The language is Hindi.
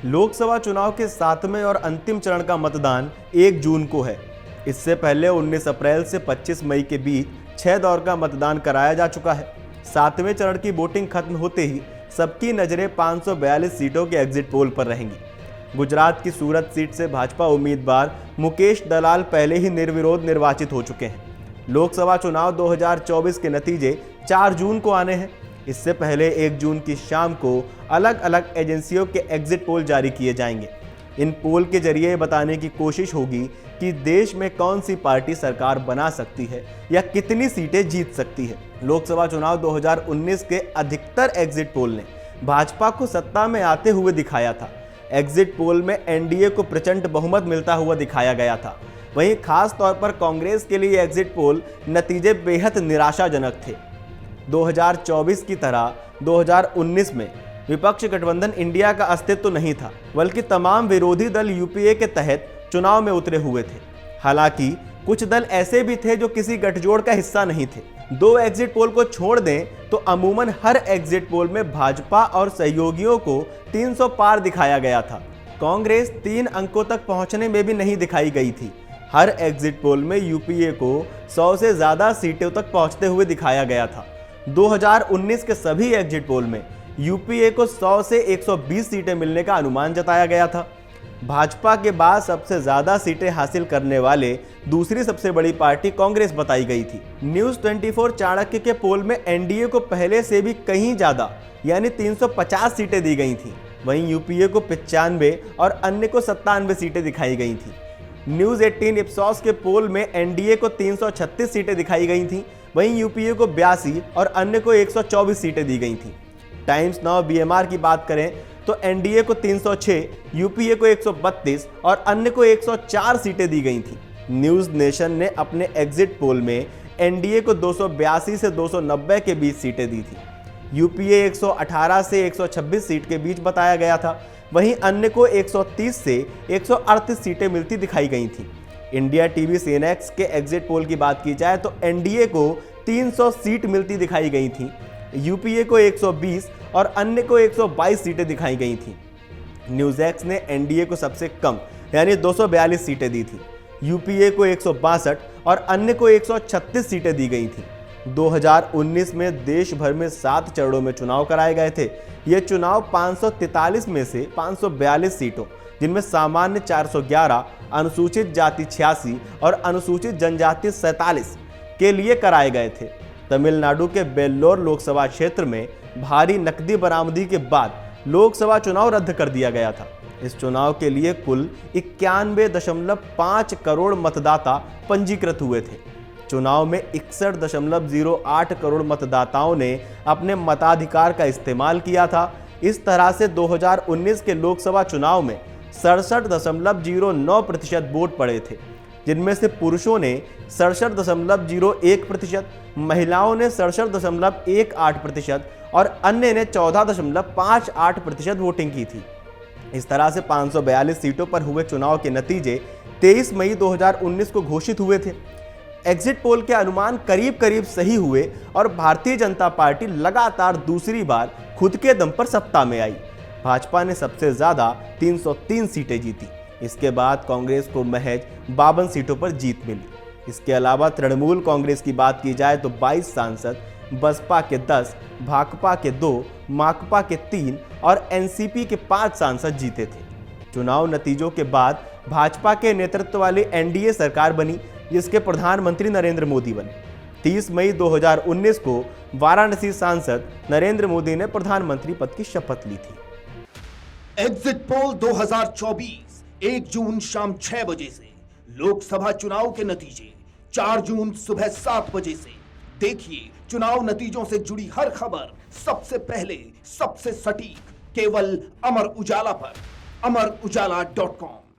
लोकसभा चुनाव के 7वें और अंतिम चरण का मतदान 1 जून को है। इससे पहले 19 अप्रैल से 25 मई के बीच 6 दौर का मतदान कराया जा चुका है। 7वें चरण की वोटिंग खत्म होते ही सबकी नजरें 542 सीटों के एग्जिट पोल पर रहेंगी। गुजरात की सूरत सीट से भाजपा उम्मीदवार मुकेश दलाल पहले ही निर्विरोध निर्वाचित हो चुके हैं। लोकसभा चुनाव 2024 के नतीजे 4 जून को आने हैं। इससे पहले 1 जून की शाम को अलग अलग एजेंसियों के एग्जिट पोल जारी किए जाएंगे। इन पोल के जरिए बताने की कोशिश होगी कि देश में कौन सी पार्टी सरकार बना सकती है या कितनी सीटें जीत सकती है। लोकसभा चुनाव 2019 के अधिकतर एग्जिट पोल ने भाजपा को सत्ता में आते हुए दिखाया था। एग्जिट पोल में एनडीए को प्रचंड बहुमत मिलता हुआ दिखाया गया था। वहीं खास तौर पर कांग्रेस के लिए एग्जिट पोल नतीजे बेहद निराशाजनक थे। 2024 की तरह 2019 में विपक्ष गठबंधन इंडिया का अस्तित्व नहीं था, बल्कि तमाम विरोधी दल यूपीए के तहत चुनाव में उतरे हुए थे। हालांकि कुछ दल ऐसे भी थे जो किसी गठजोड़ का हिस्सा नहीं थे। 2 एग्जिट पोल को छोड़ दें तो अमूमन हर एग्जिट पोल में भाजपा और सहयोगियों को 300 पार दिखाया गया था। कांग्रेस 3 अंकों तक पहुंचने में भी नहीं दिखाई गई थी। हर एग्जिट पोल में यूपीए को 100 से ज्यादा सीटों तक पहुंचते हुए दिखाया गया था। 2019 के सभी एग्जिट पोल में यूपीए को 100 से 120 सीटें मिलने का अनुमान जताया गया था। भाजपा के बाद सबसे ज्यादा सीटें हासिल करने वाले दूसरी सबसे बड़ी पार्टी कांग्रेस बताई गई थी। न्यूज 24 चाणक्य के पोल में एनडीए को पहले से भी कहीं ज्यादा यानी 350 सीटें दी गई थी। वहीं यूपीए को 95 और अन्य को 97 सीटें दिखाई गई थी। न्यूज 18 इप्सॉस के पोल में एनडीए को 336 सीटें दिखाई गई थी। वहीं यूपीए को 82 और अन्य को 124 सीटें दी गई थी। टाइम्स नाउ बीएमआर की बात करें तो एनडीए को 306, यूपीए को 132 और अन्य को 104 सीटें दी गई थी। न्यूज नेशन ने अपने एग्जिट पोल में एनडीए को 282 से 290 के बीच सीटें दी थी। यूपीए 118 से 126 सीट के बीच बताया गया था। वहीं अन्य को 130 से 138 सीटें मिलती दिखाई गई थी। इंडिया टीवी सीनेक्स के एग्जिट पोल की बात की जाए तो एनडीए को 300 सीट मिलती दिखाई गई थी। यूपीए को 120 और अन्य को 122 सीटें दिखाई गई थी। न्यूज एक्स ने एनडीए को सबसे कम यानी 242 सीटें दी थी। यूपीए को 162 और अन्य को 136 सीटें दी गई थी। 2019 में देश भर में 7 चरणों में चुनाव कराए गए थे। ये चुनाव 543 में से 542 सीटों, जिनमें सामान्य 411, अनुसूचित जाति 86 और अनुसूचित जनजाति 47 के लिए कराए गए थे। तमिलनाडु के वेल्लोर लोकसभा क्षेत्र में भारी नकदी बरामदी के बाद लोकसभा चुनाव रद्द कर दिया गया था। इस चुनाव के लिए कुल 91.5 करोड़ मतदाता पंजीकृत हुए थे। चुनाव में 61.08 करोड़ मतदाताओं ने अपने मताधिकार का इस्तेमाल किया था। इस तरह से 2019 के लोकसभा चुनाव में 67.09% वोट पड़े थे, जिनमें से पुरुषों ने 67.01%, महिलाओं ने 67.18% और अन्य ने 14.58% वोटिंग की थी। इस तरह से 542 सीटों पर हुए चुनाव के नतीजे 23 मई 2019 को घोषित हुए थे। एग्जिट पोल के अनुमान करीब करीब सही हुए और भारतीय जनता पार्टी लगातार दूसरी बार खुद के दम पर सत्ता में आई। भाजपा ने सबसे ज्यादा 303 सीटें जीती। इसके बाद कांग्रेस को महज 52 सीटों पर जीत मिली। इसके अलावा तृणमूल कांग्रेस की बात की जाए तो 22 सांसद, बसपा के 10, भाकपा के 2, माकपा के 3 और एनसीपी के 5 सांसद जीते थे। चुनाव नतीजों के बाद भाजपा के नेतृत्व वाली एनडीए सरकार बनी, जिसके प्रधानमंत्री नरेंद्र मोदी बने। 30 मई 2019 को वाराणसी सांसद नरेंद्र मोदी ने प्रधानमंत्री पद की शपथ ली थी। एग्जिट पोल 2024 1 जून शाम 6 बजे से, लोकसभा चुनाव के नतीजे 4 जून सुबह 7 बजे से। देखिए चुनाव नतीजों से जुड़ी हर खबर सबसे पहले, सबसे सटीक, केवल अमर उजाला पर, amarujala.com।